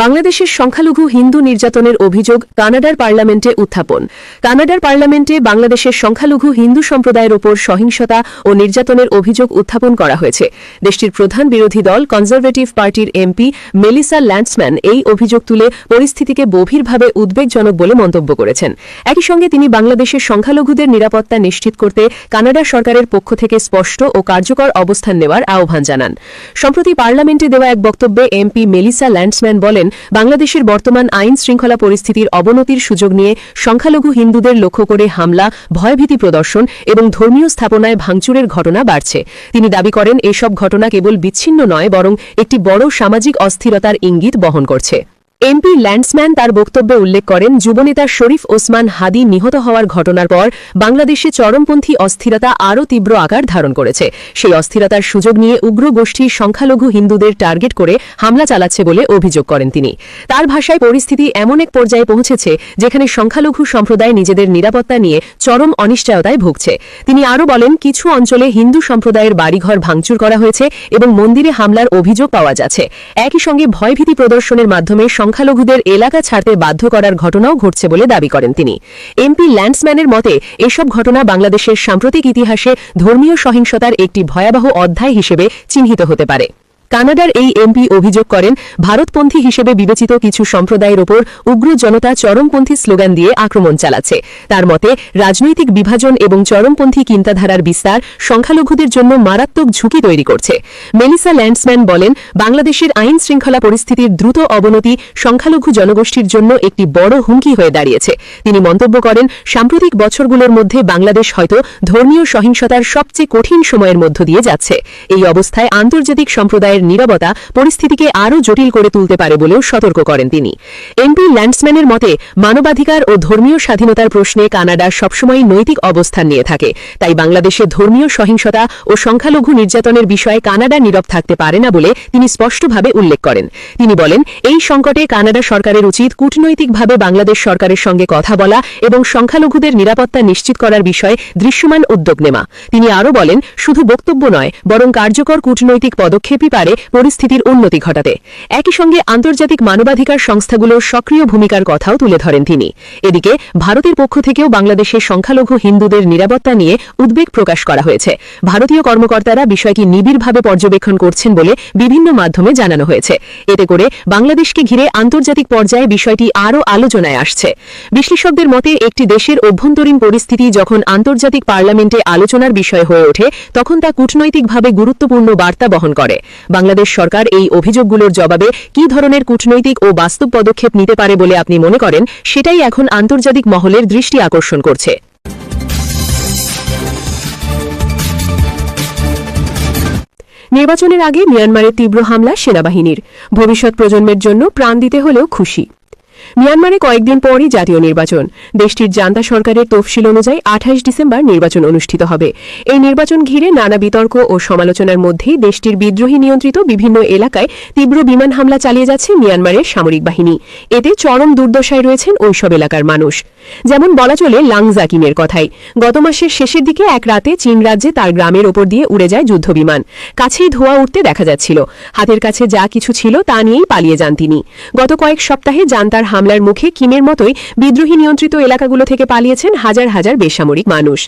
বাংলাদেশের সংখ্যালঘু হিন্দু নির্যাতনের অভিযোগ কানাডার পার্লামেন্টে উত্থাপন। কানাডার পার্লামেন্টে বাংলাদেশের সংখ্যালঘু হিন্দু সম্প্রদায়ের ওপর সহিংসতা ও নির্যাতনের অভিযোগ উত্থাপন করা হয়েছে। দেশটির প্রধান বিরোধী দল কনজারভেটিভ পার্টির এমপি মেলিসা ল্যান্ডসম্যান এই অভিযোগ তুলে পরিস্থিতিকে গভীরভাবে উদ্বেগজনক বলে মন্তব্য করেছেন। একই সঙ্গে তিনি বাংলাদেশের সংখ্যালঘুদের নিরাপত্তা নিশ্চিত করতে কানাডা সরকারের পক্ষ থেকে স্পষ্ট ও কার্যকর অবস্থান নেওয়ার আহ্বান জানান। সম্প্রতি পার্লামেন্টে দেওয়া এক বক্তব্যে এমপি মেলিসা ল্যান্ডসম্যান বলেন, বাংলাদেশের বর্তমান আইন শৃঙ্খলা পরিস্থিতির অবনতির সুযোগ নিয়ে সংখ্যালঘু হিন্দুদের লক্ষ্য করে হামলা, ভয়ভীতি প্রদর্শন এবং ধর্মীয় স্থাপনায় ভাঙচুরের ঘটনা বাড়ছে। তিনি দাবি করেন, এসব ঘটনা কেবল বিচ্ছিন্ন নয়, বরং একটি বড় সামাজিক অস্থিরতার ইঙ্গিত বহন করছে। এমপি ল্যান্ডসম্যান তার বক্তব্যে উল্লেখ করেন, যুবনেতা শরীফ ওসমান হাদি নিহত হওয়ার ঘটনার পর বাংলাদেশে চরমপন্থী অস্থিরতা আরও তীব্র আকার ধারণ করেছে। সেই অস্থিরতার সুযোগ নিয়ে উগ্র গোষ্ঠী সংখ্যালঘু হিন্দুদের টার্গেট করে হামলা চালাচ্ছে বলে অভিযোগ করেন তিনি। তার ভাষায়, পরিস্থিতি এমন এক পর্যায়ে পৌঁছেছে যেখানে সংখ্যালঘু সম্প্রদায় নিজেদের নিরাপত্তা নিয়ে চরম অনিশ্চয়তায় ভুগছে। তিনি আরও বলেন, কিছু অঞ্চলে হিন্দু সম্প্রদায়ের বাড়িঘর ভাঙচুর করা হয়েছে এবং মন্দিরে হামলার অভিযোগ পাওয়া যাচ্ছে। একই সঙ্গে ভয়ভীতি প্রদর্শনের মাধ্যমে সংখ্যালঘুদের এলাকা ছাড়তে বাধ্য করার ঘটনাও ঘটছে বলে দাবি করেন তিনি। এমপি ল্যান্ডসম্যানের মতে, এসব ঘটনা বাংলাদেশের সাম্প্রতিক ইতিহাসে ধর্মীয় সহিংসতার একটি ভয়াবহ অধ্যায় হিসেবে চিহ্নিত হতে পারে। কানাডার এই এমপি অভিযোগ করেন, ভারতপন্থী হিসেবে বিবেচিত কিছু সম্প্রদায়ের ওপর উগ্র জনতা চরমপন্থী স্লোগান দিয়ে আক্রমণ চালাচ্ছে। তার মতে, রাজনৈতিক বিভাজন এবং চরমপন্থী চিন্তাধারার বিস্তার সংখ্যালঘুদের জন্য মারাত্মক ঝুঁকি তৈরি করছে। মেলিসা ল্যান্ডসম্যান বলেন, বাংলাদেশের আইন শৃঙ্খলা পরিস্থিতির দ্রুত অবনতি সংখ্যালঘু জনগোষ্ঠীর জন্য একটি বড় হুমকি হয়ে দাঁড়িয়েছে। তিনি মন্তব্য করেন, সাম্প্রতিক বছরগুলোর মধ্যে বাংলাদেশ হয়তো ধর্মীয় সহিংসতার সবচেয়ে কঠিন সময়ের মধ্য দিয়ে যাচ্ছে। এই অবস্থায় আন্তর্জাতিক সম্প্রদায়ের নীরবতা পরিস্থিতিকে আরও জটিল করে তুলতে পারে বলেও সতর্ক করেন তিনি। এমপি ল্যান্ডসম্যানের মতে, মানবাধিকার ও ধর্মীয় স্বাধীনতার প্রশ্নে কানাডা সবসময় নৈতিক অবস্থান নিয়ে থাকে। তাই বাংলাদেশে ধর্মীয় সহিংসতা ও সংখ্যালঘু নির্যাতনের বিষয়ে কানাডা নীরব থাকতে পারে না বলে তিনি স্পষ্টভাবে উল্লেখ করেন। তিনি বলেন, এই সংকটে কানাডা সরকারের উচিত কূটনৈতিকভাবে বাংলাদেশ সরকারের সঙ্গে কথা বলা এবং সংখ্যালঘুদের নিরাপত্তা নিশ্চিত করার বিষয়ে দৃশ্যমান উদ্যোগ নেওয়া। তিনি আরও বলেন, শুধু বক্তব্য নয়, বরং কার্যকর কূটনৈতিক পদক্ষেপই পারে পরিস্থিতির উন্নতি ঘটাতে। একই সঙ্গে আন্তর্জাতিক মানবাধিকার সংস্থাগুলোর সক্রিয় ভূমিকার কথাও তুলে ধরেন তিনি। এদিকে ভারতের পক্ষ থেকেও বাংলাদেশের সংখ্যালঘু হিন্দুদের নিরাপত্তা নিয়ে উদ্বেগ প্রকাশ করা হয়েছে। ভারতীয় কর্মকর্তারা বিষয়টি নিবিড়ভাবে পর্যবেক্ষণ করছেন বলে বিভিন্ন মাধ্যমে জানানো হয়েছে। এতে করে বাংলাদেশকে ঘিরে আন্তর্জাতিক পর্যায়ে বিষয়টি আরও আলোচনায় আসছে। বিশ্লেষকদের মতে, একটি দেশের অভ্যন্তরীণ পরিস্থিতি যখন আন্তর্জাতিক পার্লামেন্টে আলোচনার বিষয় হয়ে ওঠে, তখন তা কূটনৈতিকভাবে গুরুত্বপূর্ণ বার্তা বহন করে। বাংলাদেশ সরকার এই অভিযোগগুলোর জবাবে কী ধরনের কূটনৈতিক ও বাস্তব পদক্ষেপ নিতে পারে বলে আপনি মনে করেন, সেটাই এখন আন্তর্জাতিক মহলের দৃষ্টি আকর্ষণ করছে। নির্বাচনের আগে মিয়ানমারের তীব্র হামলা সেনাবাহিনীর, ভবিষ্যৎ প্রজন্মের জন্য প্রাণ দিতে হলেও খুশি। মিয়ানমারে কয়েকদিন পরই জাতীয় নির্বাচন। দেশটির জান্তা সরকারের তফসিল অনুযায়ী 28 ডিসেম্বর নির্বাচন অনুষ্ঠিত হবে। এই নির্বাচন ঘিরে নানা বিতর্ক ও সমালোচনার মধ্যেই দেশটির বিদ্রোহী নিয়ন্ত্রিত বিভিন্ন এলাকায় তীব্র বিমান হামলা চালিয়ে যাচ্ছে মিয়ানমারের সামরিক বাহিনী। এতে চরম দুর্দশায় রয়েছেন ওইসব এলাকার মানুষ। যেমন বলা চলে লাংজাকিমের কথাই। গত মাসের শেষের দিকে এক রাতে চীন রাজ্যে তার গ্রামের ওপর দিয়ে উড়ে যায় যুদ্ধবিমান। কাছেই ধোঁয়া উঠতে দেখা যাচ্ছিল। হাতের কাছে যা কিছু ছিল তা নিয়েই পালিয়ে যান তিনি। গত কয়েক সপ্তাহে জান্তার হামলার মুখে কিমের মতোই বিদ্রোহী নিয়ন্ত্রিত এলাকাগুলো থেকে পালিয়েছেন হাজার হাজার বেসামরিক মানুষ।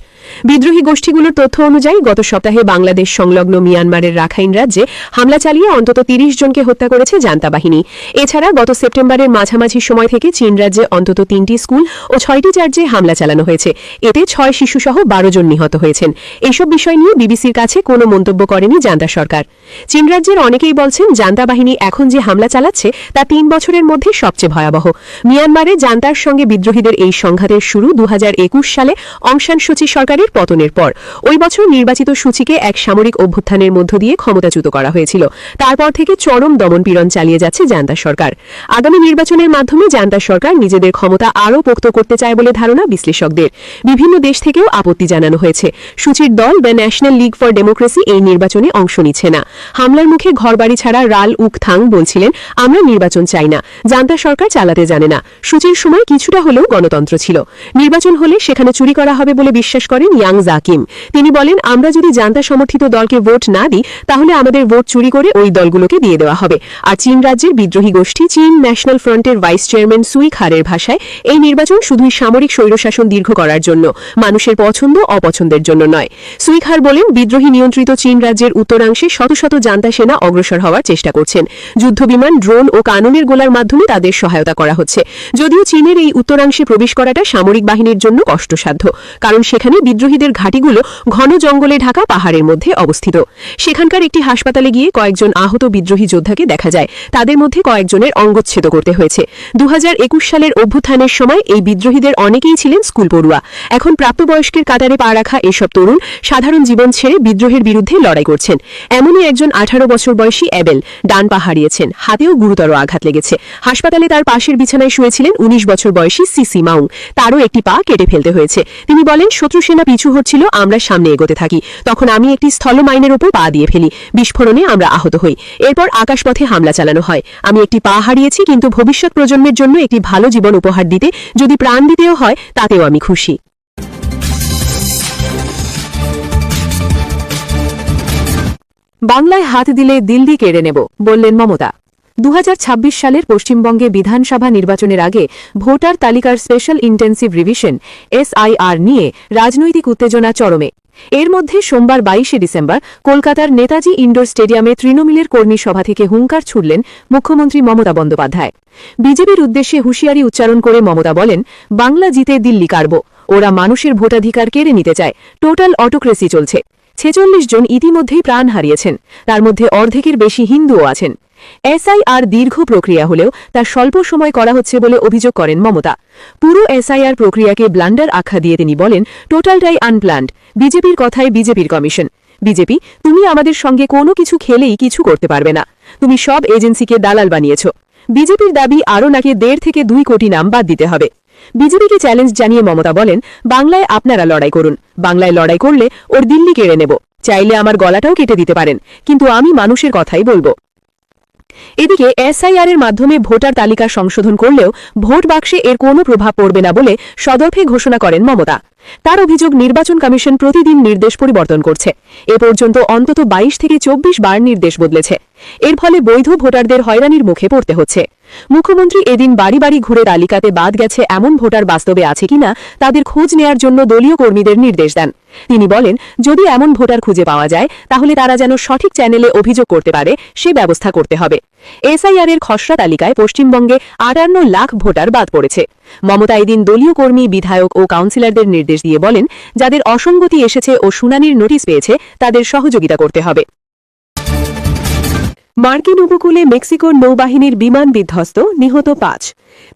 বিদ্রোহী গোষ্ঠীগুলোর তথ্য অনুযায়ী গত সপ্তাহে বাংলাদেশ সংলগ্ন মিয়ানমারের রাখাইন রাজ্যে হামলা চালিয়ে অন্তত 30 জনকে হত্যা করেছে জান্তা বাহিনী। এছাড়া গত সেপ্টেম্বরের মাঝামাঝি সময় থেকে চীন রাজ্যে অন্তত 3টি স্কুল ও 6টি চার্চে হামলা চালানো হয়েছে। এতে 6 শিশুসহ 12 জন নিহত হয়েছেন। এইসব বিষয় নিয়ে বিবিসির কাছে কোনো মন্তব্য করেনি জান্তা সরকার। চীন রাজ্যের অনেকেই বলছেন, জান্তা বাহিনী এখন যে হামলা চালাচ্ছে তা 3 বছরের মধ্যে সবচেয়ে ভয়াবহ। মিয়ানমারে জান্তার সঙ্গে বিদ্রোহীদের এই সংঘাতের শুরু 2021 সালে অং সান সুচি সরকারের পতনের পর। ওই বছর নির্বাচিত সুচিকে এক সামরিক অভ্যুত্থানের মধ্য দিয়ে ক্ষমতাচ্যুত করা হয়েছিল। তারপর থেকে চরম দমনপীড়ন চালিয়ে যাচ্ছে জান্তা সরকার। আগামী নির্বাচনের মাধ্যমে জান্তা সরকার নিজেদের ক্ষমতা আরও পোক্ত করতে চায় বলে ধারণা বিশ্লেষকদের। বিভিন্ন দেশ থেকেও আপত্তি জানানো হয়েছে। সূচির দল the national League for democracy এই নির্বাচনে অংশ নিচ্ছে না। হামলার মুখে ঘরবাড়ি ছাড়া রাল উক থাং বলছিলেন, আমরা নির্বাচন চাই না, জান্তা সরকার চালাতে জানে না। সূচির সময় কিছুটা হলেও গণতন্ত্র ছিল। নির্বাচন হলে সেখানে চুরি করা হবে বলে বিশ্বাস করেন ইয়াং জাকিম। তিনি বলেন, আমরা যদি জান্তা সমর্থিত দলকে ভোট না দিই তাহলে আমাদের ভোট চুরি করে ওই দলগুলোকে দিয়ে দেওয়া হবে। আর চীন রাজ্যের বিদ্রোহী গোষ্ঠী চীন ন্যাশনাল ফ্রন্টের ভাইস চেয়ারম্যান সুই খারের ভাষায়, এই নির্বাচন শুধুই সামরিক স্বৈরশাসন দীর্ঘ করার জন্য, মানুষের পছন্দ অপছন্দের জন্য নয়। সুই খার বলেন, বিদ্রোহী নিয়ন্ত্রিত চীন রাজ্যের উত্তরাংশে শত শত জান্তা সেনা অগ্রসর হওয়ার চেষ্টা করছেন। যুদ্ধবিমান, ড্রোন ও কাননের গোলার মাধ্যমে তাদের সহায়তা করা হচ্ছে। যদিও চীনের এই উত্তরাংশে প্রবেশ করাটা সামরিক বাহিনীর জন্য কষ্টসাধ্য, কারণ সেখানে বিদ্রোহীদের ঘাঁটিগুলো ঘন জঙ্গলে ঢাকা পাহাড়ের মধ্যে অবস্থিত। সেখানকার একটি হাসপাতালে গিয়ে কয়েকজন আহত বিদ্রোহী যোদ্ধাকে দেখা যায়। তাদের মধ্যে কয়েকজনের অঙ্গচ্ছেদ করতে হয়েছে। 2021 সালের অভ্যুত্থানের সময় এই বিদ্রোহীদের অনেকেই ছিলেন স্কুল পড়ুয়া। এখন প্রাপ্তবয়স্কের কাতারে পা রাখা এসব তরুণ সাধারণ জীবন ছেড়ে বিদ্রোহের বিরুদ্ধে লড়াই করছেন। এমনই একজন 18 বছর বয়সী এবেল ডান পা হারিয়েছেন, হাতেও গুরুতর আঘাত লেগেছে। হাসপাতালে তার পাশের বিছানায় শুয়েছিলেন 19 বছর বয়সী সিসি মাউং, তারও একটি পা কেটে ফেলতে হয়েছে। তিনি বলেন, শত্রু সেনা পিছু হচ্ছিল, আমরা সামনে এগোতে থাকি। তখন আমি একটি স্থলমাইনের উপর পা দিয়ে ফেলি। বিস্ফোরণে আমরা আহত হই। এরপর আকাশপথে হামলা চালানো হয়। আমি একটি পা হারিয়েছি, কিন্তু ভবিষ্যৎ প্রজন্মের জন্য একটি ভালো জীবন উপহার দিতে যদি প্রাণ দিতেও হয় তাতেও আমি খুশি। বাংলায় হাত দিলে দিল্লি কেড়ে নেব, বললেন মমতা। 2026 সালের পশ্চিমবঙ্গে বিধানসভা নির্বাচনের আগে ভোটার তালিকার স্পেশাল ইন্টেন্সিভ রিভিশন SIR নিয়ে রাজনৈতিক উত্তেজনা চরমে। এর মধ্যে সোমবার 22শে ডিসেম্বর কলকাতার নেতাজি ইন্ডোর স্টেডিয়ামে তৃণমূলের কর্মী সভা থেকে হুঙ্কার ছুড়লেন মুখ্যমন্ত্রী মমতা বন্দ্যোপাধ্যায়। বিজেপির উদ্দেশ্যে হুঁশিয়ারি উচ্চারণ করে মমতা বলেন, বাংলা জিতে দিল্লি কাড়ব, ওরা মানুষের ভোটাধিকার কেড়ে নিতে চায়, টোটাল অটোক্রেসি চলছে। 46 জন ইতিমধ্যেই প্রাণ হারিয়েছেন, তার মধ্যে অর্ধেকের বেশি হিন্দুও আছেন। SIR দীর্ঘ প্রক্রিয়া হলেও তা স্বল্প সময় করা হচ্ছে বলে অভিযোগ করেন মমতা। পুরো SIR প্রক্রিয়াকে ব্লান্ডার আখ্যা দিয়ে তিনি বলেন, টোটালটাই আনপ্ল্যান্ড। বিজেপির কথায় বিজেপির কমিশন। বিজেপি, তুমি আমাদের সঙ্গে কোনো কিছু খেলেই কিছু করতে পারবে না। তুমি সব এজেন্সিকে দালাল বানিয়েছ। বিজেপির দাবি আরও নাকি 1.5 থেকে 2 কোটি নাম বাদ দিতে হবে। বিজেপিকে চ্যালেঞ্জ জানিয়ে মমতা বলেন, বাংলায় আপনারা লড়াই করুন, বাংলায় লড়াই করলে ওর দিল্লি কেড়ে নেব। চাইলে আমার গলাটাও কেটে দিতে পারেন, কিন্তু আমি মানুষের কথাই বলবো। এদিকে SIR এর মাধ্যমে ভোটার তালিকা সংশোধন করলেও ভোট বাক্সে এর কোনো প্রভাব পড়বে না বলে সদর্থে ঘোষণা করেন মমতা। তার অভিযোগ, নির্বাচন কমিশন প্রতিদিন নির্দেশ পরিবর্তন করছে। এ পর্যন্ত অন্তত 22 থেকে 24 বার নির্দেশ বদলেছে। এর ফলে বৈধ ভোটারদের হয়রানির মুখে পড়তে হচ্ছে। মুখ্যমন্ত্রী এদিন বাড়ি বাড়ি ঘুরে তালিকাতে বাদ গেছে এমন ভোটার বাস্তবে আছে কিনা তাদের খোঁজ নেয়ার জন্য দলীয় কর্মীদের নির্দেশ দেন। তিনি বলেন, যদি এমন ভোটার খুঁজে পাওয়া যায় তাহলে তারা যেন সঠিক চ্যানেলে অভিযোগ করতে পারে সে ব্যবস্থা করতে হবে। SIR এর খসড়া তালিকায় পশ্চিমবঙ্গে 58 লাখ ভোটার বাদ পড়েছে। মমতা এদিন দলীয় কর্মী, বিধায়ক ও কাউন্সিলরদের নির্দেশ দিয়ে বলেন, যাদের অসঙ্গতি এসেছে ও শুনানির নোটিশ পেয়েছে তাদের সহযোগিতা করতে হবে। মার্কিন উপকূলে মেক্সিকোর নৌবাহিনীর বিমান বিধ্বস্ত, নিহত 5।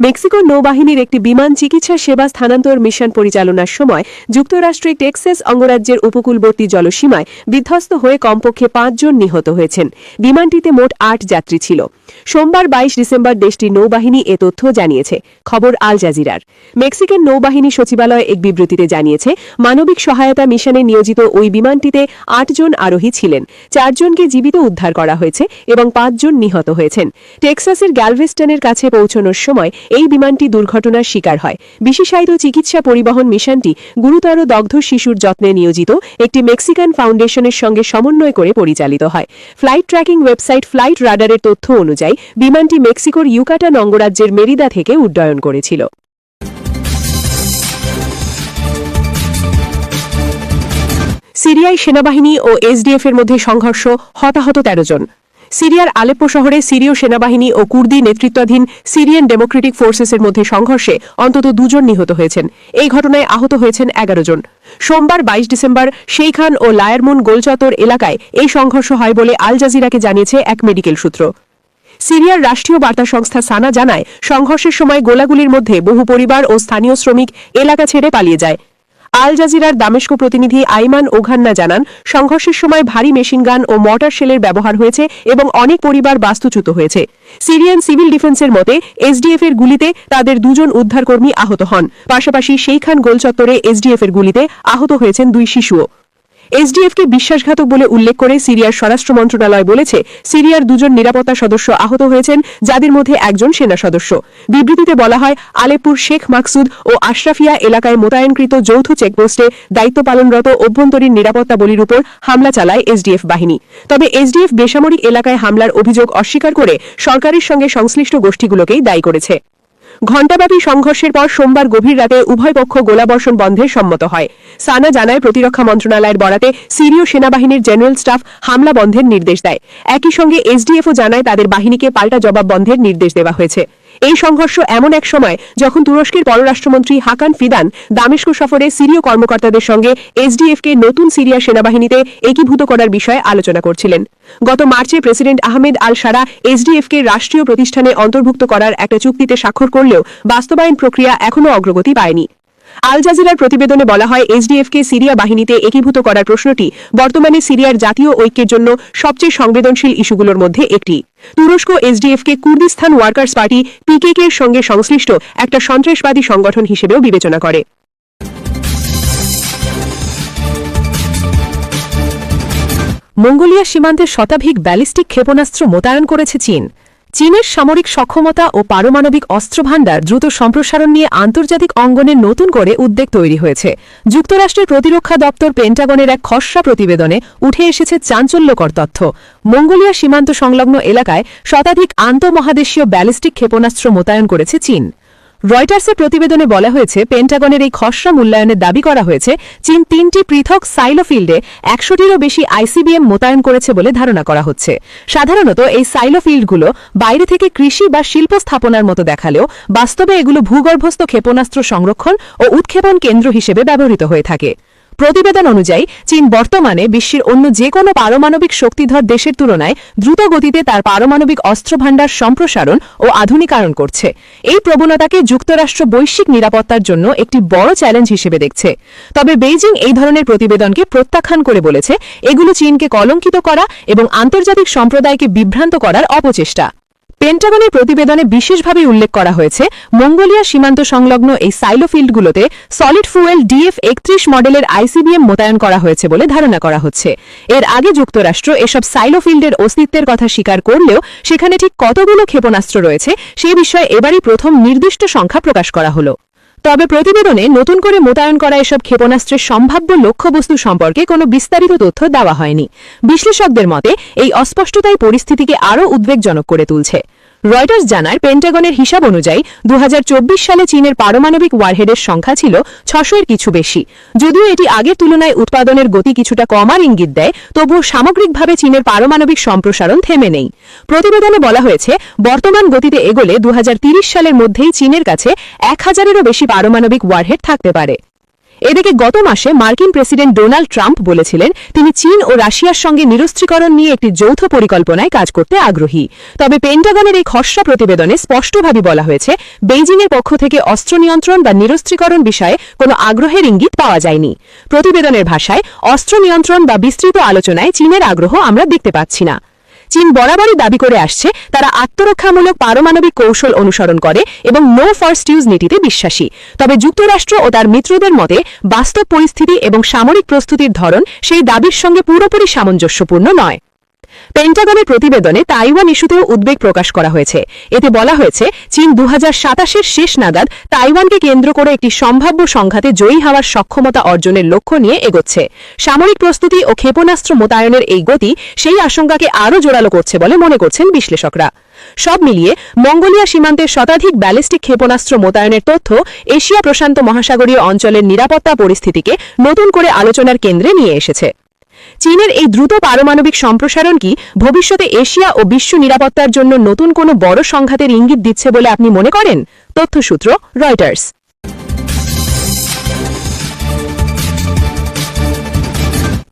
মেক্সিকোর নৌবাহিনীর একটি বিমান চিকিৎসা সেবা স্থানান্তর মিশন পরিচালনার সময় যুক্তরাষ্ট্রের টেক্সাস অঙ্গরাজ্যের উপকূলবর্তী জলসীমায় বিধ্বস্ত হয়ে কমপক্ষে 5 জন নিহত হয়েছেন। বিমানটিতে মোট 8 যাত্রী ছিল। সোমবার 22 ডিসেম্বর দেশটির নৌবাহিনী এ তথ্য জানিয়েছে। খবর আল জাজিরার। মেক্সিকান নৌবাহিনী সচিবালয় এক বিবৃতিতে জানিয়েছে, মানবিক সহায়তা মিশনে নিয়োজিত ওই বিমানটিতে 8 জন আরোহী ছিলেন। 4 জনকে জীবিত উদ্ধার করা হয়েছে এবং 5 জন নিহত হয়েছেন। টেক্সাসের গ্যালভেস্টনের কাছে পৌঁছানোর সময় এই বিমানটি দুর্ঘটনার শিকার হয়। বিশেষায়িত চিকিৎসা পরিবহন মিশনটি গুরুতর দগ্ধ শিশুর যত্নে নিয়োজিত একটি মেক্সিকান ফাউন্ডেশনের সঙ্গে সমন্বয় করে পরিচালিত হয়। ফ্লাইট ট্র্যাকিং ওয়েবসাইট ফ্লাইট রাডারের তথ্য অনুযায়ী বিমানটি মেক্সিকোর ইউকাটান অঙ্গরাজ্যের মেরিদা থেকে উড্ডয়ন করেছিল। সিরিয়ায় সেনাবাহিনী ও SDF এর মধ্যে সংঘর্ষ, হতাহত 13 জন। সিরিয়ার আলেপ্পো শহরে সিরীয় সেনাবাহিনী ও কুর্দি নেতৃত্বাধীন সিরিয়ান ডেমোক্রেটিক ফোর্সেসের মধ্যে সংঘর্ষে অন্তত 2 জন নিহত হয়েছেন। এই ঘটনায় আহত হয়েছেন 11 জন। সোমবার 22 ডিসেম্বর সেইখান ও লায়ারমুন গোলচত্বর এলাকায় এই সংঘর্ষ হয় বলে আল জাজিরাকে জানিয়েছে এক মেডিকেল সূত্র। সিরিয়ার রাষ্ট্রীয় বার্তা সংস্থা সানা জানায়, সংঘর্ষের সময় গোলাগুলির মধ্যে বহু পরিবার ও স্থানীয় শ্রমিক এলাকা ছেড়ে পালিয়ে যায়। আল জাজিরার দামেস্ক প্রতিনিধি আইমান ওঘান্না জানান, সংঘর্ষের সময় ভারী মেশিনগান ও মর্টার শেলের ব্যবহার হয়েছে এবং অনেক পরিবার বাস্তুচ্যুত হয়েছে। সিরিয়ান সিভিল ডিফেন্সের মতে এসডিএফ এর গুলিতে তাদের 2 জন উদ্ধারকর্মী আহত হন। পাশাপাশি সেইখান গোলচত্বরে এসডিএফ এর গুলিতে আহত হয়েছেন 2 শিশুও। এসডিএফকে বিশ্বাসঘাতক বলে উল্লেখ করে সিরিয়ার স্বরাষ্ট্র মন্ত্রণালয় বলেছে, সিরিয়ার 2 জন নিরাপত্তা সদস্য আহত হয়েছেন, যাদের মধ্যে একজন সেনা সদস্য। বিবৃতিতে বলা হয়, আলেপুর শেখ মাকসুদ ও আশরাফিয়া এলাকায় মোতায়েনকৃত যৌথ চেকপোস্টে দায়িত্ব পালনরত অভ্যন্তরীণ নিরাপত্তা বলির উপর হামলা চালায় এসডিএফ বাহিনী। তবে এসডিএফ বেসামরিক এলাকায় হামলার অভিযোগ অস্বীকার করে সরকারের সঙ্গে সংশ্লিষ্ট গোষ্ঠীগুলোকেই দায়ী করেছে। ঘণ্টাব্যাপী সংঘর্ষের পর সোমবার গভীর রাতে উভয় পক্ষ গোলাবর্ষণ বন্ধে সম্মত হয়। সানা জানায়, প্রতিরক্ষা মন্ত্রণালয়ের বরাতে সিরীয় সেনাবাহিনীর জেনারেল স্টাফ হামলা বন্ধের নির্দেশ দেয়। একই সঙ্গে এসডিএফও জানায় তাদের বাহিনীকে পাল্টা জবাব বন্ধের নির্দেশ দেওয়া হয়েছে। এই সংঘর্ষ এমন এক সময় যখন তুরস্কের পররাষ্ট্রমন্ত্রী হাকান ফিদান দামেস্ক সফরে সিরীয় কর্মকর্তাদের সঙ্গে এসডিএফকে নতুন সিরিয়া সেনাবাহিনীতে একীভূত করার বিষয়ে আলোচনা করছিলেন। গত মার্চে প্রেসিডেন্ট আহমেদ আল সারা এসডিএফকে রাষ্ট্রীয় প্রতিষ্ঠানে অন্তর্ভুক্ত করার একটা চুক্তিতে স্বাক্ষর করলেও বাস্তবায়ন প্রক্রিয়া এখনও অগ্রগতি পায়নি। আল জাজিরার প্রতিবেদনে বলা হয়, এসডিএফকে সিরিয়া বাহিনীতে একীভূত করার প্রশ্নটি বর্তমানে সিরিয়ার জাতীয় ঐক্যের জন্য সবচেয়ে সংবেদনশীল ইস্যুগুলোর মধ্যে একটি। তুরস্ক এসডিএফকে কুর্দিস্তান ওয়ার্কার্স পার্টি পিকেকে এর সঙ্গে সংশ্লিষ্ট একটা সন্ত্রাসবাদী সংগঠন হিসেবেও বিবেচনা করে। মঙ্গোলিয়া সীমান্তে শতাধিক ব্যালিস্টিক ক্ষেপণাস্ত্র মোতায়েন করেছে চীন। চীনের সামরিক সক্ষমতা ও পারমাণবিক অস্ত্রভাণ্ডার দ্রুত সম্প্রসারণ নিয়ে আন্তর্জাতিক অঙ্গনে নতুন করে উদ্বেগ তৈরি হয়েছে। যুক্তরাষ্ট্রের প্রতিরক্ষা দপ্তর পেন্টাগনের এক খসড়া প্রতিবেদনে উঠে এসেছে চাঞ্চল্যকর তথ্য। মঙ্গোলিয়া সীমান্ত সংলগ্ন এলাকায় শতাধিক আন্তঃমহাদেশীয় ব্যালিস্টিক ক্ষেপণাস্ত্র মোতায়েন করেছে চীন। রয়টার্সের প্রতিবেদনে বলা হয়েছে, পেন্টাগনের এই খসড়া মূল্যায়নে দাবি করা হয়েছে, চীন 3টি পৃথক সাইলো ফিল্ডে 100টিরও বেশি আইসিবিএম মোতায়েন করেছে বলে ধারণা করা হচ্ছে। সাধারণত এই সাইলো ফিল্ডগুলো বাইরে থেকে কৃষি বা শিল্প স্থাপনার মতো দেখালেও বাস্তবে এগুলো ভূগর্ভস্থ ক্ষেপণাস্ত্র সংরক্ষণ ও উৎক্ষেপণ কেন্দ্র হিসেবে ব্যবহৃত হয়ে থাকে। প্রতিবেদন অনুযায়ী চীন বর্তমানে বিশ্বের অন্য যে কোনো পারমাণবিক শক্তিধর দেশের তুলনায় দ্রুত গতিতে তার পারমাণবিক অস্ত্রভাণ্ডার সম্প্রসারণ ও আধুনিকায়ন করছে। এই প্রবণতাকে যুক্তরাষ্ট্র বৈশ্বিক নিরাপত্তার জন্য একটি বড় চ্যালেঞ্জ হিসেবে দেখছে। তবে বেইজিং এই ধরনের প্রতিবেদনকে প্রত্যাখ্যান করে বলেছে, এগুলো চীনকে কলঙ্কিত করা এবং আন্তর্জাতিক সম্প্রদায়কে বিভ্রান্ত করার অপচেষ্টা। পেন্টাগনের প্রতিবেদনে বিশেষভাবে উল্লেখ করা হয়েছে, মঙ্গোলিয়া সীমান্ত সংলগ্ন এই সাইলো ফিল্ডগুলোতে সলিড ফুয়েল DF-31 মডেলের আইসিবিএম মোতায়েন করা হয়েছে বলে ধারণা করা হচ্ছে। এর আগে যুক্তরাষ্ট্র এসব সাইলো ফিল্ডের অস্তিত্বের কথা স্বীকার করলেও সেখানে ঠিক কতগুলো ক্ষেপণাস্ত্র রয়েছে সে বিষয়ে এবারই প্রথম নির্দিষ্ট সংখ্যা প্রকাশ করা হলো। তবে প্রতিবেদনে নতুন করে মোতায়েন করা এসব ক্ষেপণাস্ত্রের সম্ভাব্য লক্ষ্যবস্তু সম্পর্কে কোনো বিস্তারিত তথ্য দেওয়া হয়নি। বিশ্লেষকদের মতে এই অস্পষ্টতাই পরিস্থিতিকে আরও উদ্বেগজনক করে তুলছে। রয়টার্স জানায়, পেন্টাগনের হিসাব অনুযায়ী 2024 সালে চীনের পারমাণবিক ওয়ারহেডের সংখ্যা ছিল 600-এর কিছু বেশি। যদিও এটি আগের তুলনায় উৎপাদনের গতি কিছুটা কমার ইঙ্গিত দেয়, তবুও সামগ্রিকভাবে চীনের পারমাণবিক সম্প্রসারণ থেমে নেই। প্রতিবেদনে বলা হয়েছে, বর্তমান গতিতে এগোলে 2030 সালের মধ্যেই চীনের কাছে 1000-এরও বেশি পারমাণবিক ওয়ারহেড থাকতে পারে। এদিকে গত মাসে মার্কিন প্রেসিডেন্ট ডোনাল্ড ট্রাম্প বলেছিলেন, তিনি চীন ও রাশিয়ার সঙ্গে নিরস্ত্রীকরণ নিয়ে একটি যৌথ পরিকল্পনায় কাজ করতে আগ্রহী। তবে পেন্টাগনের এই খসড়া প্রতিবেদনে স্পষ্টভাবে বলা হয়েছে, বেইজিংয়ের পক্ষ থেকে অস্ত্র নিয়ন্ত্রণ বা নিরস্ত্রীকরণ বিষয়ে কোনো আগ্রহের ইঙ্গিত পাওয়া যায়নি। প্রতিবেদনের ভাষায়, অস্ত্র নিয়ন্ত্রণ বা বিস্তৃত আলোচনায় চীনের আগ্রহ আমরা দেখতে পাচ্ছি না। চীন বরাবরই দাবি করে আসছে, তারা আত্মরক্ষামূলক পারমাণবিক কৌশল অনুসরণ করে এবং নো ফার্স্ট ইউজ নীতিতে বিশ্বাসী। তবে যুক্তরাষ্ট্র ও তার মিত্রদের মতে বাস্তব পরিস্থিতি এবং সামরিক প্রস্তুতির ধরন সেই দাবির সঙ্গে পুরোপুরি সামঞ্জস্যপূর্ণ নয়। পেন্টাগনের প্রতিবেদনে তাইওয়ান ইস্যুতেও উদ্বেগ প্রকাশ করা হয়েছে। এতে বলা হয়েছে, চীন 2027-এর শেষ নাগাদ তাইওয়ানকে কেন্দ্র করে একটি সম্ভাব্য সংঘাতে জয়ী হওয়ার সক্ষমতা অর্জনের লক্ষ্য নিয়ে এগোচ্ছে। সামরিক প্রস্তুতি ও ক্ষেপণাস্ত্র মোতায়েনের এই গতি সেই আশঙ্কাকে আরও জোরালো করছে বলে মনে করছেন বিশ্লেষকরা। সব মিলিয়ে মঙ্গোলিয়া সীমান্তে শতাধিক ব্যালিস্টিক ক্ষেপণাস্ত্র মোতায়েনের তথ্য এশিয়া প্রশান্ত মহাসাগরীয় অঞ্চলের নিরাপত্তা পরিস্থিতিকে নতুন করে আলোচনার কেন্দ্রে নিয়ে এসেছে। চীনের এই দ্রুত পারমাণবিক সম্প্রসারণ কি ভবিষ্যতে এশিয়া ও বিশ্ব নিরাপত্তার জন্য নতুন কোনো বড় সংঘাতের ইঙ্গিত দিচ্ছে বলে আপনি মনে করেন? তথ্যসূত্র রয়টার্স।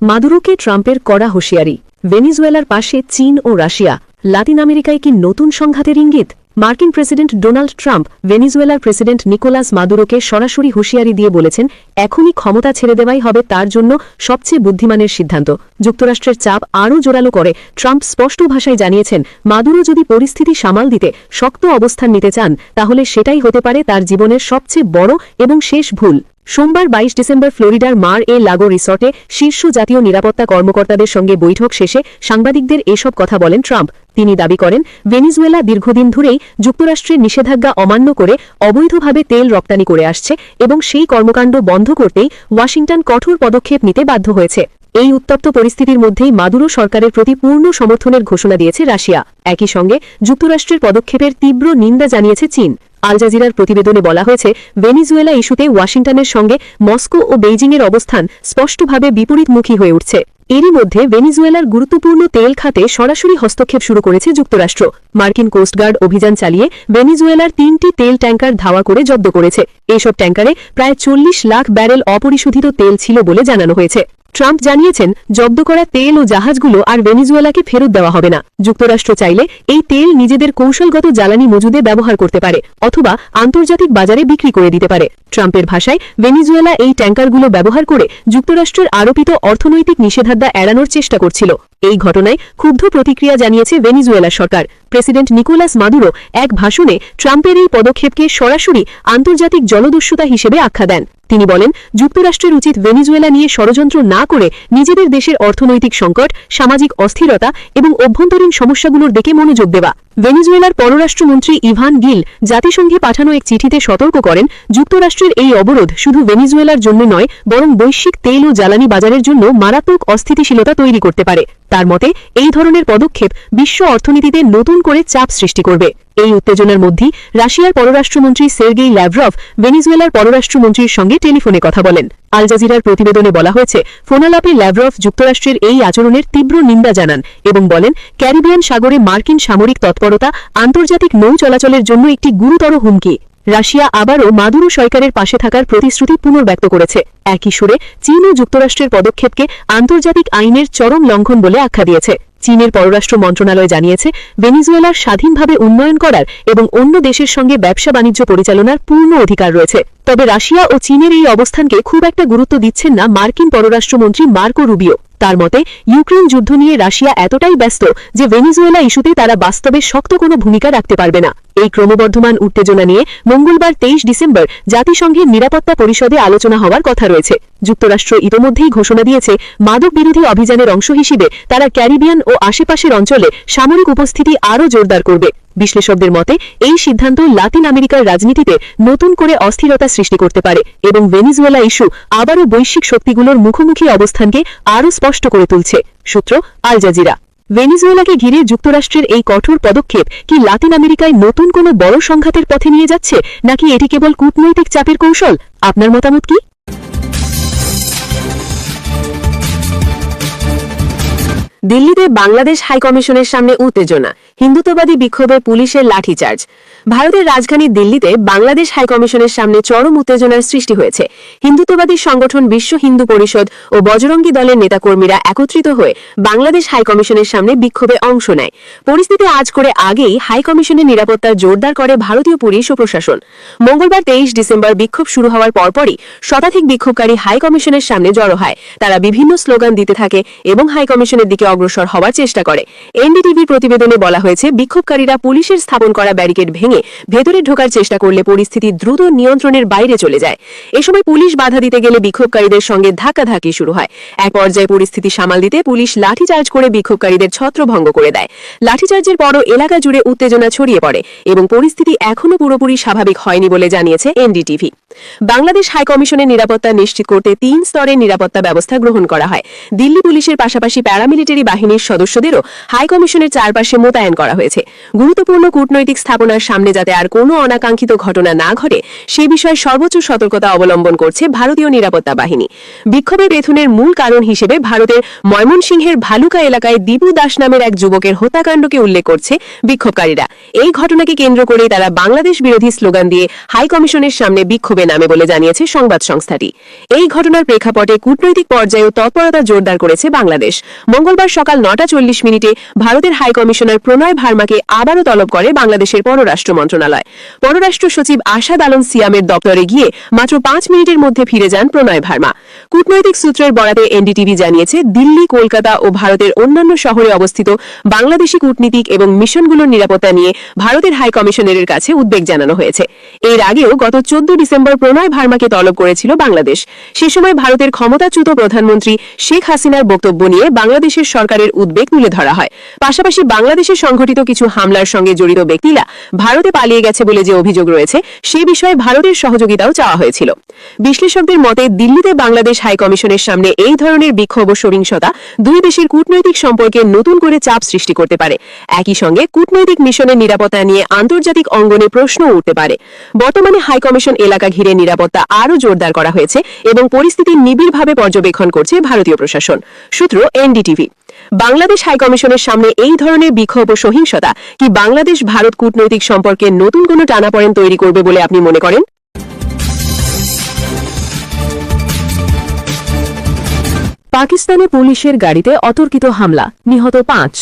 মাদুরোকে ট্রাম্পের কড়া হুঁশিয়ারি। ভেনিজুয়েলার পাশে চীন ও রাশিয়া, লাতিন আমেরিকায় কি নতুন সংঘাতের ইঙ্গিত? মার্কিন প্রেসিডেন্ট ডোনাল্ড ট্রাম্প ভেনিজুয়েলার প্রেসিডেন্ট নিকোলাস মাদুরোকে সরাসরি হুঁশিয়ারি দিয়ে বলেছেন, এখনই ক্ষমতা ছেড়ে দেওয়াই হবে তার জন্য সবচেয়ে বুদ্ধিমানের সিদ্ধান্ত। যুক্তরাষ্ট্রের চাপ আরও জোরালো করে ট্রাম্প স্পষ্ট ভাষায় জানিয়েছেন, মাদুরো যদি পরিস্থিতি সামাল দিতে শক্ত অবস্থান নিতে চান তাহলে সেটাই হতে পারে তার জীবনের সবচেয়ে বড় এবং শেষ ভুল। সোমবার 22 ডিসেম্বর ফ্লোরিডার মার-এ-লাগো রিসর্টে শীর্ষ জাতীয় নিরাপত্তা কর্মকর্তাদের সঙ্গে বৈঠক শেষে সাংবাদিকদের এসব কথা বলেন ট্রাম্প। তিনি দাবি করেন, ভেনিজুয়েলা দীর্ঘদিন ধরেই যুক্তরাষ্ট্রের নিষেধাজ্ঞা অমান্য করে অবৈধভাবে তেল রপ্তানি করে আসছে এবং সেই কর্মকাণ্ড বন্ধ করতেই ওয়াশিংটন কঠোর পদক্ষেপ নিতে বাধ্য হয়েছে। এই উত্তপ্ত পরিস্থিতির মধ্যেই মাদুরো সরকারের প্রতি পূর্ণ সমর্থনের ঘোষণা দিয়েছে রাশিয়া। একই সঙ্গে যুক্তরাষ্ট্রের পদক্ষেপের তীব্র নিন্দা জানিয়েছে চীন। আল জাজিরার প্রতিবেদনে বলা হয়েছে, ভেনিজুয়েলা ইস্যুতে ওয়াশিংটনের সঙ্গে মস্কো ও বেইজিংয়ের অবস্থান স্পষ্টভাবে বিপরীতমুখী হয়ে উঠছে। এরই মধ্যে ভেনিজুয়েলার গুরুত্বপূর্ণ তেল খাতে সরাসরি হস্তক্ষেপ শুরু করেছে যুক্তরাষ্ট্র। মার্কিন কোস্টগার্ড অভিযান চালিয়ে ভেনিজুয়েলার 3টি তেল ট্যাঙ্কার ধাওয়া করে জব্দ করেছে। এসব ট্যাঙ্কারে প্রায় 40 লাখ ব্যারেল অপরিশোধিত তেল ছিল বলে জানানো হয়েছে। ট্রাম্প জানিয়েছেন, জব্দ করা তেল ও জাহাজগুলো আর ভেনিজুয়েলাকে ফেরত দেওয়া হবে না। যুক্তরাষ্ট্র চাইলে এই তেল নিজেদের কৌশলগত জ্বালানি মজুদে ব্যবহার করতে পারে অথবা আন্তর্জাতিক বাজারে বিক্রি করে দিতে পারে। ট্রাম্পের ভাষায়, ভেনিজুয়েলা এই ট্যাঙ্কারগুলো ব্যবহার করে যুক্তরাষ্ট্রের আরোপিত অর্থনৈতিক নিষেধাজ্ঞা এড়ানোর চেষ্টা করছিল। এই ঘটনায় ক্ষুব্ধ প্রতিক্রিয়া জানিয়েছে ভেনিজুয়েলা সরকার। প্রেসিডেন্ট নিকোলাস মাদুরো এক ভাষণে ট্রাম্পের এই পদক্ষেপকে সরাসরি আন্তর্জাতিক জলদস্যুতা হিসেবে আখ্যা দেন। তিনি বলেন, যুক্তরাষ্ট্রের উচিত ভেনিজুয়েলা নিয়ে ষড়যন্ত্র না করে নিজেদের দেশের অর্থনৈতিক সংকট, সামাজিক অস্থিরতা এবং অভ্যন্তরীণ সমস্যাগুলোর দিকে মনোযোগ দেওয়া। ভেনিজুয়েলার পররাষ্ট্রমন্ত্রী ইভান গিল জাতিসংঘে পাঠানো এক চিঠিতে সতর্ক করেন, যুক্তরাষ্ট্রের এই অবরোধ শুধু ভেনিজুয়েলার জন্য নয়, বরং বৈশ্বিক তেল ও জ্বালানি বাজারের জন্য মারাত্মক অস্থিতিশীলতা তৈরি করতে পারে। তার মতে, এই ধরনের পদক্ষেপ বিশ্ব অর্থনীতিতে নতুন করে চাপ সৃষ্টি করবে। এই উত্তেজনার মধ্যেই রাশিয়ার পররাষ্ট্রমন্ত্রী সের্গেই ল্যাভরভ ভেনিজুয়েলার পররাষ্ট্রমন্ত্রীর সঙ্গে টেলিফোনে কথা বলেন। আল জাজিরার প্রতিবেদনে বলা হয়েছে, ফোনালাপে ল্যাভরভ যুক্তরাষ্ট্রের এই আচরণের তীব্র নিন্দা জানান এবং বলেন, ক্যারিবিয়ান সাগরে মার্কিন সামরিক তৎপরতা আন্তর্জাতিক নৌ চলাচলের জন্য একটি গুরুতর হুমকি। রাশিয়া আবারও মাদুরো সরকারের পাশে থাকার প্রতিশ্রুতি পুনর্ব্যক্ত করেছে। একই সুরে চীন ও যুক্তরাষ্ট্রের পদক্ষেপকে আন্তর্জাতিক আইনের চরম লঙ্ঘন বলে আখ্যা দিয়েছে। চীনের পররাষ্ট্র মন্ত্রণালয় জানিয়েছে, ভেনিজুয়েলার স্বাধীনভাবে উন্নয়ন করার এবং অন্য দেশের সঙ্গে ব্যবসা বাণিজ্য পরিচালনার পূর্ণ অধিকার রয়েছে। তবে রাশিয়া ও চীনের এই অবস্থানকে খুব একটা গুরুত্ব দিচ্ছেন না মার্কিন পররাষ্ট্রমন্ত্রী মার্কো রুবিও। তার মতে, ইউক্রেন যুদ্ধ নিয়ে রাশিয়া এতটাই ব্যস্ত যে ভেনিজুয়েলা ইস্যুতে তারা বাস্তবে শক্ত কোনো ভূমিকা রাখতে পারবে না। এই ক্রমবর্ধমান উত্তেজনা নিয়ে মঙ্গলবার 23 ডিসেম্বর জাতিসংঘের নিরাপত্তা পরিষদে আলোচনা হওয়ার কথা রয়েছে। যুক্তরাষ্ট্র ইতোমধ্যেই ঘোষণা দিয়েছে, মাদক বিরোধী অভিযানের অংশ হিসেবে তারা ক্যারিবিয়ান ও আশেপাশের অঞ্চলে সামরিক উপস্থিতি আরও জোরদার করবে। বিশ্লেষকদের মতে, এই সিদ্ধান্ত লাতিন আমেরিকার রাজনীতিতে নতুন করে অস্থিরতা সৃষ্টি করতে পারে এবং ভেনিজুয়েলা ইস্যু আবারও বৈশ্বিক শক্তিগুলোর মুখোমুখি অবস্থানকে আরও স্পষ্ট করে তুলছে। সূত্র, আল জাজিরা। ভেনিজুয়েলাকে ঘিরে যুক্তরাষ্ট্রের এই কঠোর পদক্ষেপ কি লাতিন আমেরিকায় নতুন কোনো বড় সংঘাতের পথে নিয়ে যাচ্ছে, নাকি এটি কেবল কূটনৈতিক চাপের কৌশল? আপনার মতামত কি? দিল্লিতে বাংলাদেশ হাইকমিশনের সামনে উত্তেজনা, হিন্দুত্ববাদী বিক্ষোভে পুলিশের লাঠিচার্জ। ভারতের রাজধানী দিল্লিতে বাংলাদেশ হাইকমিশনের সামনে চরম উত্তেজনার সৃষ্টি হয়েছে। হিন্দুত্ববাদী সংগঠন বিশ্ব হিন্দু পরিষদ ও বজরঙ্গী দলের নেতাকর্মীরা একত্রিত হয়ে বাংলাদেশ হাইকমিশনের সামনে বিক্ষোভে অংশ নেয়। পরিস্থিতি আজ করে আগেই হাইকমিশনের নিরাপত্তা জোরদার করে ভারতীয় পুলিশ ও প্রশাসন। মঙ্গলবার 23 ডিসেম্বর বিক্ষোভ শুরু হওয়ার পরপরই শতাধিক বিক্ষোভকারী হাইকমিশনের সামনে জড়ো হয়। তারা বিভিন্ন স্লোগান দিতে থাকে এবং হাইকমিশনের দিকে অগ্রসর হওয়ার চেষ্টা করে। এনডিটিভির প্রতিবেদনে বলা হয়েছে, বিক্ষোভকারীরা পুলিশের স্থাপন করা ব্যারিকেড ভেঙে ভেতরে ঢোকার চেষ্টা করলে পরিস্থিতি দ্রুত নিয়ন্ত্রণের বাইরে চলে যায়। এ সময় পুলিশ বাধা দিতে গেলে বিক্ষোভকারীদের সঙ্গে ধাক্কাধাক্কি শুরু হয়। এক পর্যায়ে পরিস্থিতি সামাল দিতে পুলিশ লাঠিচার্জ করে বিক্ষোভকারীদের ছত্রভঙ্গ করে দেয়। লাঠিচার্জের পরও এলাকা জুড়ে উত্তেজনা ছড়িয়ে পড়ে এবং পরিস্থিতি এখনও পুরোপুরি স্বাভাবিক হয়নি বলে জানিয়েছে এনডিটিভি। বাংলাদেশ হাইকমিশনের নিরাপত্তা নিশ্চিত করতে 3 স্তরের নিরাপত্তা ব্যবস্থা গ্রহণ করা হয়। দিল্লি পুলিশের পাশাপাশি প্যারামিলিটারি বাহিনীর সদস্যদেরও হাইকমিশনের চারপাশে মোতায়েন করা হয়েছে। গুরুত্বপূর্ণ কূটনৈতিক স্থাপনার সামনে যাতে আর কোনো অনাকাঙ্ক্ষিত ঘটনা না ঘটে সে বিষয়ে সর্বোচ্চ সতর্কতা অবলম্বন করছে ভারতীয় নিরাপত্তা বাহিনী। বিক্ষোভের পেছনের মূল কারণ হিসেবে ভারতের ময়মনসিংহের ভালুকা এলাকায় দীপু দাস নামের এক যুবকের হত্যাকাণ্ডকে উল্লেখ করছে বিক্ষোভকারীরা। এই ঘটনাকে কেন্দ্র করেই তারা বাংলাদেশ বিরোধী স্লোগান দিয়ে হাইকমিশনের সামনে বিক্ষোভে নামে বলে জানিয়েছে সংবাদ সংস্থাটি। এই ঘটনার প্রেক্ষাপটে কূটনৈতিক পর্যায়েও তৎপরতা জোরদার করেছে বাংলাদেশ। মঙ্গলবার সকাল 9:40 ভারতের হাই কমিশনার প্রণয় ভার্মাকে আবারও তলব করে বাংলাদেশের পররাষ্ট্র মন্ত্রণালয়। পররাষ্ট্র সচিব আশাদ আলম সিয়ামের দপ্তরে গিয়ে মাত্র 5 মিনিটের মধ্যে ফিরে যান প্রণয় ভার্মা। কূটনৈতিক সূত্রের বরাতে এনডিটিভি জানিয়েছে, দিল্লি, কলকাতা ও ভারতের অন্যান্য শহরে অবস্থিত বাংলাদেশি কূটনীতিক এবং মিশনগুলোর নিরাপত্তা নিয়ে ভারতের হাই কমিশনারের কাছে উদ্বেগ জানানো হয়েছে। এর আগেও গত 14 ডিসেম্বর প্রণয় ভার্মাকে তলব করেছিল বাংলাদেশ। সে সময় ভারতের ক্ষমতাচ্যুত প্রধানমন্ত্রী শেখ হাসিনার বক্তব্য নিয়ে বাংলাদেশের সরকারের উদ্বেগ তুলে ধরা হয়। পাশাপাশি বাংলাদেশে সংঘটিত কিছু হামলার সঙ্গে জড়িত ব্যক্তিরা ভারতে পালিয়ে গেছে বলে যে অভিযোগ রয়েছে, সে বিষয়ে ভারতের সহযোগিতাও চাওয়া হয়েছিল। বিশ্লেষকদের মতে, দিল্লিতে বাংলাদেশ হাই কমিশনের সামনে এই ধরনের বিক্ষোভ ও সহিংসতা দুই দেশের কূটনৈতিক সম্পর্কে নতুন করে চাপ সৃষ্টি করতে পারে। একই সঙ্গে কূটনৈতিক মিশনের নিরাপত্তা নিয়ে আন্তর্জাতিক অঙ্গনে প্রশ্ন উঠতে পারে। বর্তমানে হাই কমিশন এলাকা ঘিরে নিরাপত্তা আরও জোরদার করা হয়েছে এবং পরিস্থিতি নিবিড়ভাবে পর্যবেক্ষণ করছে ভারতীয় প্রশাসন। সূত্র এনডিটিভি। বাংলাদেশ হাই কমিশনের সামনে এই ধরনের বিক্ষোভ ও সহিংসতা কি বাংলাদেশ ভারত কূটনৈতিক সম্পর্কে নতুন কোনো টানাপোড়েন তৈরি করবে বলে আপনি মনে করেন? পাকিস্তানে পুলিশের গাড়িতে অতর্কিত হামলা, নিহত 5।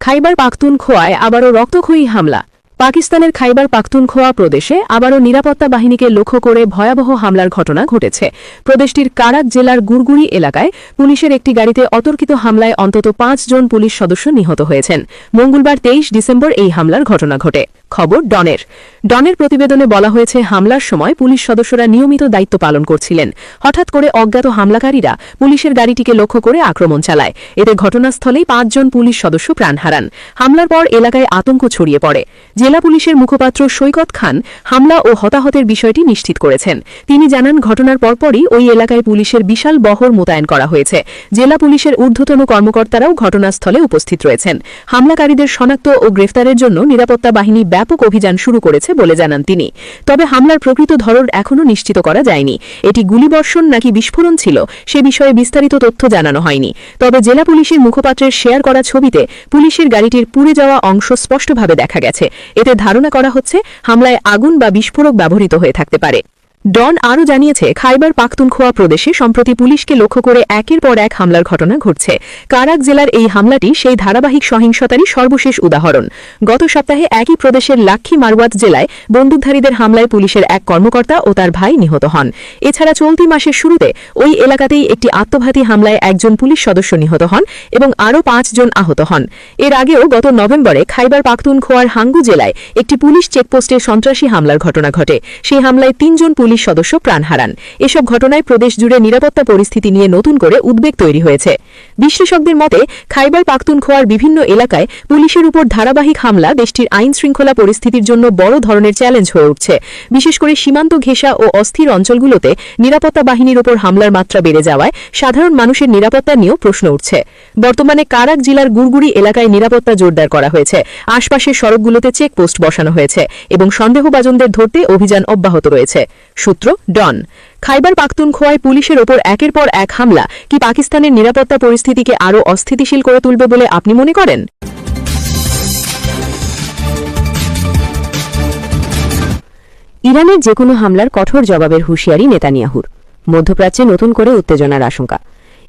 খাইবার পাখতুনখোয়ায় আবারও রক্তক্ষয়ী হামলা। পাকিস্তানের খাইবার পাখতুনখোয়া প্রদেশে আবারও নিরাপত্তা বাহিনীকে লক্ষ্য করে ভয়াবহ হামলার ঘটনা ঘটেছে। প্রদেশটির কারাক জেলার গুরগুরি এলাকায় পুলিশের একটি গাড়িতে অতর্কিত হামলায় অন্তত 5 জন পুলিশ সদস্য নিহত হয়েছেন। মঙ্গলবার 23 ডিসেম্বর এই হামলার ঘটনা ঘটে। খবর ডনের প্রতিবেদনে বলা হয়েছে, হামলার সময় পুলিশ সদস্যরা নিয়মিত দায়িত্ব পালন করছিলেন। হঠাৎ করে অজ্ঞাত হামলাকারীরা পুলিশের গাড়িটিকে লক্ষ্য করে আক্রমণ চালায়। এতে ঘটনাস্থলেই 5 জন পুলিশ সদস্য প্রাণ হারান। হামলার পর এলাকায় আতঙ্ক ছড়িয়ে পড়ে। জেলা পুলিশের মুখপাত্র সৈকত খান হামলা ও হতাহতের বিষয়টি নিশ্চিত করেছেন। তিনি জানান, ঘটনার পরপরই ওই এলাকায় পুলিশের বিশাল বহর মোতায়েন করা হয়েছে। জেলা পুলিশের ঊর্ধ্বতন কর্মকর্তারাও ঘটনাস্থলে উপস্থিত রয়েছেন। হামলাকারীদের শনাক্ত ও গ্রেফতারের জন্য নিরাপত্তা বাহিনী ব্যাপক অভিযান শুরু করেছে বলে জানান তিনি। তবে হামলার প্রকৃত ধরন এখনও নিশ্চিত করা যায়নি। এটি গুলিবর্ষণ নাকি বিস্ফোরণ ছিল, সে বিষয়ে বিস্তারিত তথ্য জানানো হয়নি। তবে জেলা পুলিশের মুখপাত্রের শেয়ার করা ছবিতে পুলিশের গাড়িটির পুড়ে যাওয়া অংশ স্পষ্টভাবে দেখা গেছে। এতে ধারণা করা হচ্ছে হামলায় আগুন বা বিস্ফোরক ব্যবহৃত হয়ে থাকতে পারে। ডন আরও জানিয়েছে, খাইবার পাখতুনখোয়া প্রদেশে সম্প্রতি পুলিশকে লক্ষ্য করে একের পর এক হামলার ঘটনা ঘটছে। কারাক জেলার এই হামলাটি সেই ধারাবাহিক সহিংসতারই সর্বশেষ উদাহরণ। গত সপ্তাহে একই প্রদেশের লাক্ষী মারওয়াত জেলায় বন্দুকধারীদের হামলায় পুলিশের এক কর্মকর্তা ও তার ভাই নিহত হন। এছাড়া চলতি মাসের শুরুতে ওই এলাকাতেই একটি আত্মঘাতী হামলায় একজন পুলিশ সদস্য নিহত হন এবং আরও 5 জন আহত হন। এর আগেও গত নভেম্বরে খাইবার পাখতুনখোয়ার হাঙ্গু জেলায় একটি পুলিশ চেকপোস্টে সন্ত্রাসী হামলার ঘটনা ঘটে। সেই হামলায় 3 জন পুলিশ সদস্য প্রাণ হারান। এসব ঘটনায় প্রদেশ জুড়ে নিরাপত্তা পরিস্থিতি নিয়ে নতুন করে উদ্বেগ তৈরি হয়েছে। বিশ্লেষকদের মতে, খাইবার পাখতুনখোয়ার বিভিন্ন এলাকায় পুলিশের উপর ধারাবাহিক হামলা দেশটির আইন শৃঙ্খলা পরিস্থিতির জন্য বড় ধরনের চ্যালেঞ্জ হয়ে উঠছে। বিশেষ করে সীমান্ত ঘেঁষা ও অস্থির অঞ্চলগুলোতে নিরাপত্তা বাহিনীর উপর হামলার মাত্রা বেড়ে যাওয়ায় সাধারণ মানুষের নিরাপত্তা নিয়েও প্রশ্ন উঠছে। বর্তমানে কারাক জেলার গুরগুরি এলাকায় নিরাপত্তা জোরদার করা হয়েছে। আশপাশের সড়কগুলোতে চেকপোস্ট বসানো হয়েছে এবং সন্দেহভাজনদের ধরতে অভিযান অব্যাহত রয়েছে। সূত্র ডন। খাইবার পাখতুনখোয়ায় পুলিশের ওপর একের পর এক হামলা কি পাকিস্তানের নিরাপত্তা পরিস্থিতিকে আরও অস্থিতিশীল করে তুলবে বলে আপনি মনে করেন? ইরানের যেকোনো হামলার কঠোর জবাবের হুঁশিয়ারি নেতানিয়াহুর। মধ্যপ্রাচ্যে নতুন করে উত্তেজনার আশঙ্কা।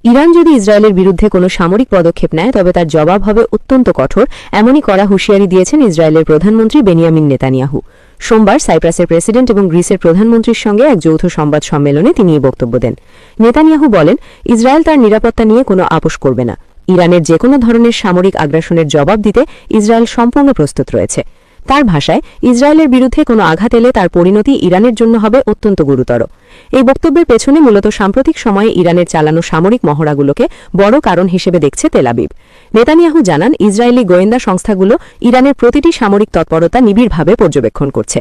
ইরান যদি ইসরায়েলের বিরুদ্ধে কোনো সামরিক পদক্ষেপ নেয় তবে তার জবাব হবে অত্যন্ত কঠোর, এমনই কড়া হুঁশিয়ারি দিয়েছেন ইসরায়েলের প্রধানমন্ত্রী বেনিয়ামিন নেতানিয়াহু। সোমবার সাইপ্রাসের প্রেসিডেন্ট এবং গ্রিসের প্রধানমন্ত্রীর সঙ্গে এক যৌথ সংবাদ সম্মেলনে তিনি এই বক্তব্য দেন। নেতানিয়াহু বলেন, ইসরায়েল তার নিরাপত্তা নিয়ে কোনো আপোষ করবে না। ইরানের যেকোনো ধরনের সামরিক আগ্রাসনের জবাব দিতে ইসরায়েল সম্পূর্ণ প্রস্তুত রয়েছে। তার ভাষায়, ইসরায়েলের বিরুদ্ধে কোনো আঘাত এলে তার পরিণতি ইরানের জন্য হবে অত্যন্ত গুরুতর। এই বক্তব্যের পেছনে মূলত সাম্প্রতিক সময়ে ইরানের চালানো সামরিক মহড়াগুলোকে বড় কারণ হিসেবে দেখছে তেল আবিব। নেতানিয়াহু জানান, ইসরায়েলি গোয়েন্দা সংস্থাগুলো ইরানের প্রতিটি সামরিক তৎপরতা নিবিড়ভাবে পর্যবেক্ষণ করছে।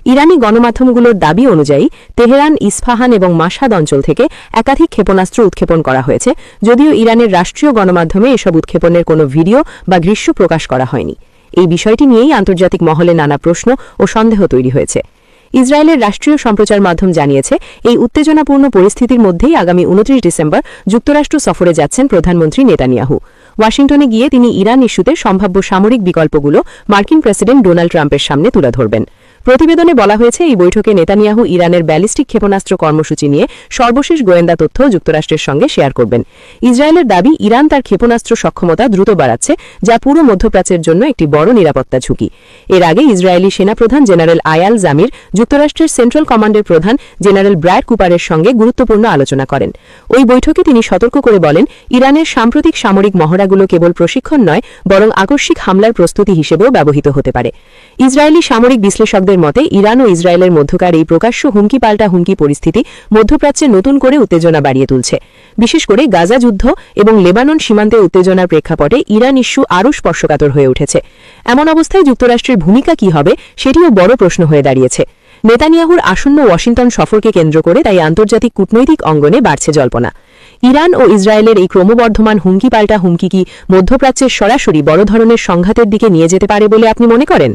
ইরানি গণমাধ্যমগুলোর দাবি অনুযায়ী তেহরান, ইস্পাহান এবং মাশহাদ অঞ্চল থেকে একাধিক ক্ষেপণাস্ত্র উৎক্ষেপণ করা হয়েছে, যদিও ইরানের রাষ্ট্রীয় গণমাধ্যমে এসব উৎক্ষেপণের কোনো ভিডিও বা দৃশ্য প্রকাশ করা হয়নি। এই বিষয়টি নিয়েই আন্তর্জাতিক মহলে নানা প্রশ্ন ও সন্দেহ তৈরি হয়েছে। ইসরায়েলের রাষ্ট্রীয় সম্প্রচার মাধ্যম জানিয়েছে, এই উত্তেজনাপূর্ণ পরিস্থিতির মধ্যেই আগামী 29 ডিসেম্বর যুক্তরাষ্ট্র সফরে যাচ্ছেন প্রধানমন্ত্রী নেতানিয়াহু। ওয়াশিংটনে গিয়ে তিনি ইরান ইস্যুতে সম্ভাব্য সামরিক বিকল্পগুলো মার্কিন প্রেসিডেন্ট ডোনাল্ড ট্রাম্পের সামনে তুলে ধরবেন। প্রতিবেদনে বলা হয়েছে, এই বৈঠকে নেতানিয়াহু ইরানের ব্যালিস্টিক ক্ষেপণাস্ত্র কর্মসূচি নিয়ে সর্বশেষ গোয়েন্দা তথ্য যুক্তরাষ্ট্রের সঙ্গে শেয়ার করবেন। ইসরায়েলের দাবি, ইরান তার ক্ষেপণাস্ত্র সক্ষমতা দ্রুত বাড়াচ্ছে, যা পুরো মধ্যপ্রাচ্যের জন্য একটি বড় নিরাপত্তা ঝুঁকি। এর আগে ইসরায়েলি সেনাপ্রধান জেনারেল আয়াল জামির যুক্তরাষ্ট্রের সেন্ট্রাল কমান্ডের প্রধান জেনারেল ব্র্যাড কুপারের সঙ্গে গুরুত্বপূর্ণ আলোচনা করেন। ওই বৈঠকে তিনি সতর্ক করে বলেন, ইরানের সাম্প্রতিক সামরিক মহড়াগুলো কেবল প্রশিক্ষণ নয়, বরং আকস্মিক হামলার প্রস্তুতি হিসেবেও ব্যবহৃত হতে পারে। ইসরায়েলি সামরিক বিশ্লেষকদের মতে, ইরান ও ইসরায়েলের মধ্যকার এই প্রকাশ্য হুমকি পাল্টা হুমকি পরিস্থিতি মধ্যপ্রাচ্যে নতুন করে উত্তেজনা বাড়িয়ে তুলছে। বিশেষ করে গাজা যুদ্ধ এবং লেবানন সীমান্তে উত্তেজনার প্রেক্ষাপটে ইরান ইস্যু আরও স্পর্শকাতর হয়ে উঠেছে। এমন অবস্থায় যুক্তরাষ্ট্রের ভূমিকা কি হবে, সেটিও বড় প্রশ্ন হয়ে দাঁড়িয়েছে। নেতানিয়াহুর আসন্ন ওয়াশিংটন সফরকে কেন্দ্র করে তাই আন্তর্জাতিক কূটনৈতিক অঙ্গনে বাড়ছে জল্পনা। ইরান ও ইসরায়েলের এই ক্রমবর্ধমান হুমকি পাল্টা হুমকি কি মধ্যপ্রাচ্যের সরাসরি বড় ধরনের সংঘাতের দিকে নিয়ে যেতে পারে বলে আপনি মনে করেন?